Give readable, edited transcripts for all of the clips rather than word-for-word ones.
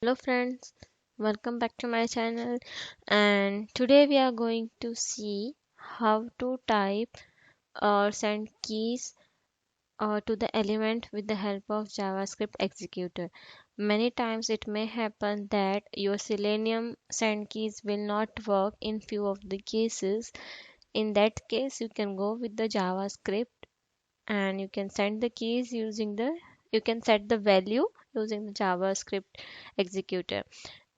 Hello friends, welcome back to my channel, and today we are going to see how to type or send keys to the element with the help of JavaScript executor. Many times it may happen that your Selenium send keys will not work in few of the cases. In that case, you can go with the JavaScript and you can send the keys using the you can set the value using the JavaScript executor.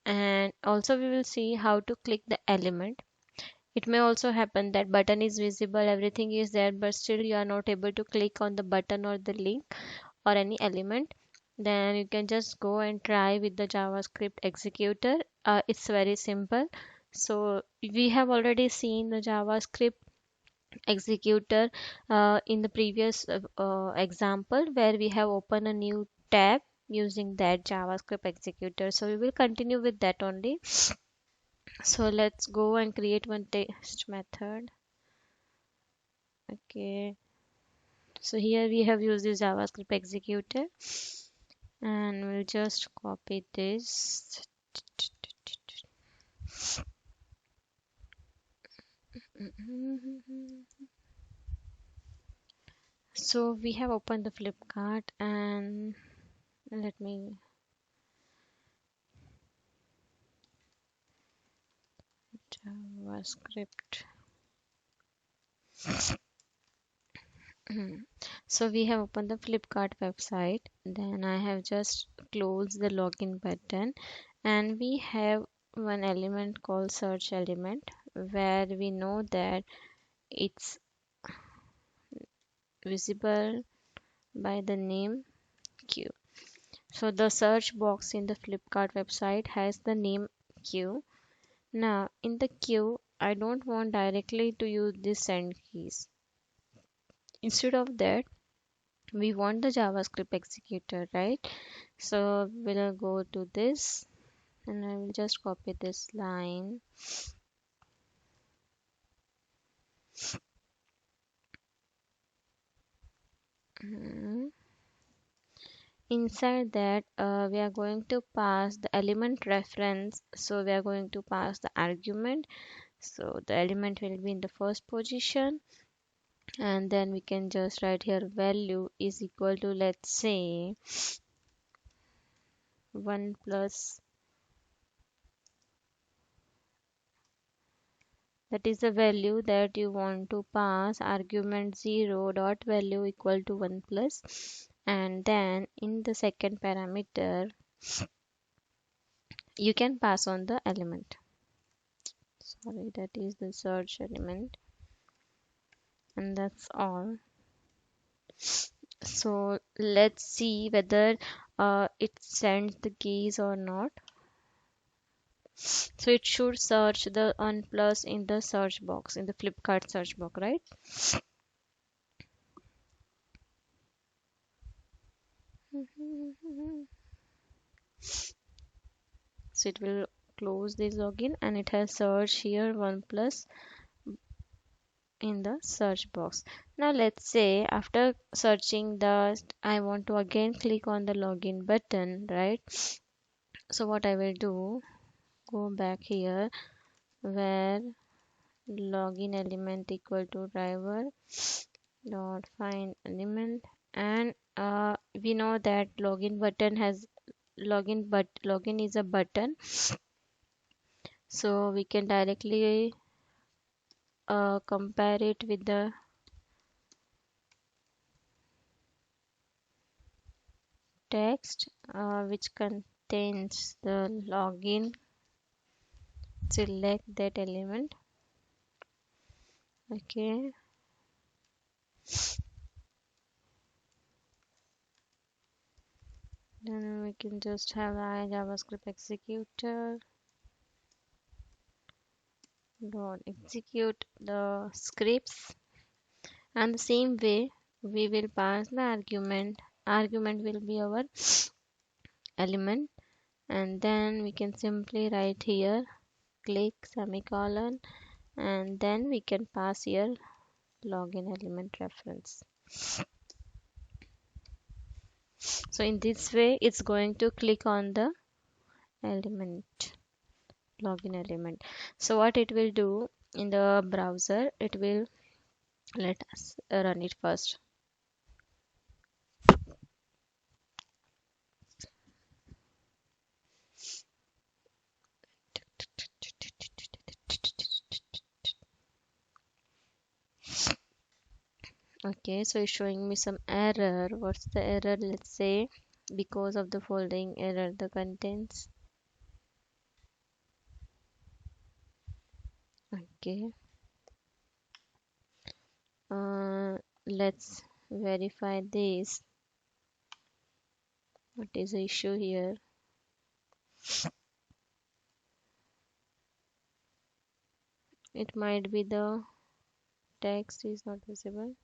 And also we will see how to click the element. It may also happen that button is visible, everything is there, but still you are not able to click on the button or the link or any element. Then you can just go and try with the JavaScript executor. It's very simple. So we have already seen the JavaScript executor in the previous example where we have opened a new tab using that JavaScript executor. So we will continue with that only. So let's go and create one test method. Okay. So here we have used this JavaScript executor and we'll just copy this. So we have opened the Flipkart and let me JavaScript. So we have opened the Flipkart website. Then I have just closed the login button and we have one element called search element where we know that it's visible by the name queue. So the search box in the Flipkart website has the name queue. Now in the queue, I don't want directly to use this send keys. Instead of that, we want the JavaScript executor, right? So we'll go to this and I will just copy this line. Mhm. Inside that, we are going to pass the element reference. So we are going to pass the argument. So the element will be in the first position, and then we can just write here value is equal to, let's say, 1 plus, that is the value that you want to pass, argument 0 dot value equal to 1 plus, and then in the second parameter you can pass on the element. Sorry, that is the search element, and that's all. So let's see whether it sends the keys or not. So it should search the one plus in the search box, in the Flipkart search box, right? So it will close this login and it has search here one plus in the search box. Now let's say after searching the, I want to again click on the login button, right? So what I will do, go back here where login element equal to driver dot find element, and we know that login button has login is a button, so we can directly compare it with the text which contains the login. Select that element. Okay, then we can just have a JavaScript executor dot execute the scripts, and the same way we will pass the argument will be our element, and then we can simply write here click semicolon, and then we can pass here login element reference. So in this way it's going to click on the element, login element. So what it will do in the browser, it will let us run it first. Okay, so it's showing me some error. What's the error? Let's say because of the following error, the contents. Okay, let's verify this. What is the issue here? It might be the text is not visible.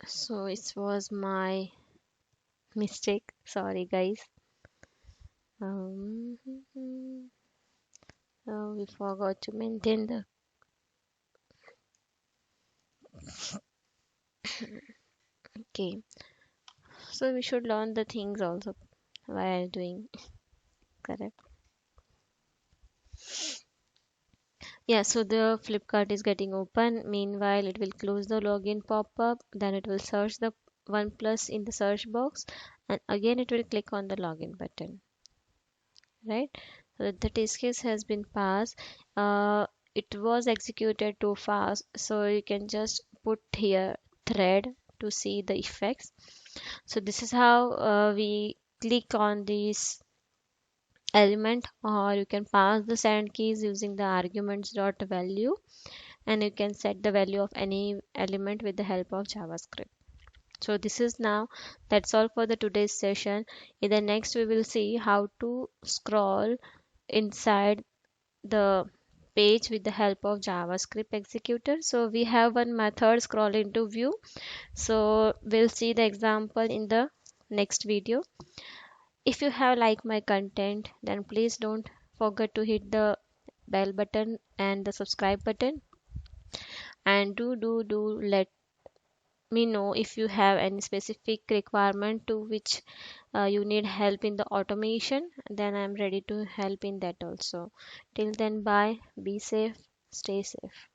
So it was my mistake. Sorry, guys. Um, we forgot to maintain the. Okay, so we should learn the things also while doing. Correct. Yeah, so the Flipkart is getting open. Meanwhile, it will close the login pop-up. Then it will search the OnePlus in the search box, and again it will click on the login button. Right? So the test case has been passed. It was executed too fast, so you can just put here thread to see the effects. So this is how we click on this element, or you can pass the send keys using the arguments dot value, and you can set the value of any element with the help of JavaScript. So this is now, that's all for the today's session. In the next we will see how to scroll inside the page with the help of JavaScript executor. So we have one method scroll into view. So we'll see the example in the next video. If you have liked my content, then please don't forget to hit the bell button and the subscribe button, and do let me know if you have any specific requirement to which you need help in the automation, then I'm ready to help in that also. Till then, bye, be safe, stay safe.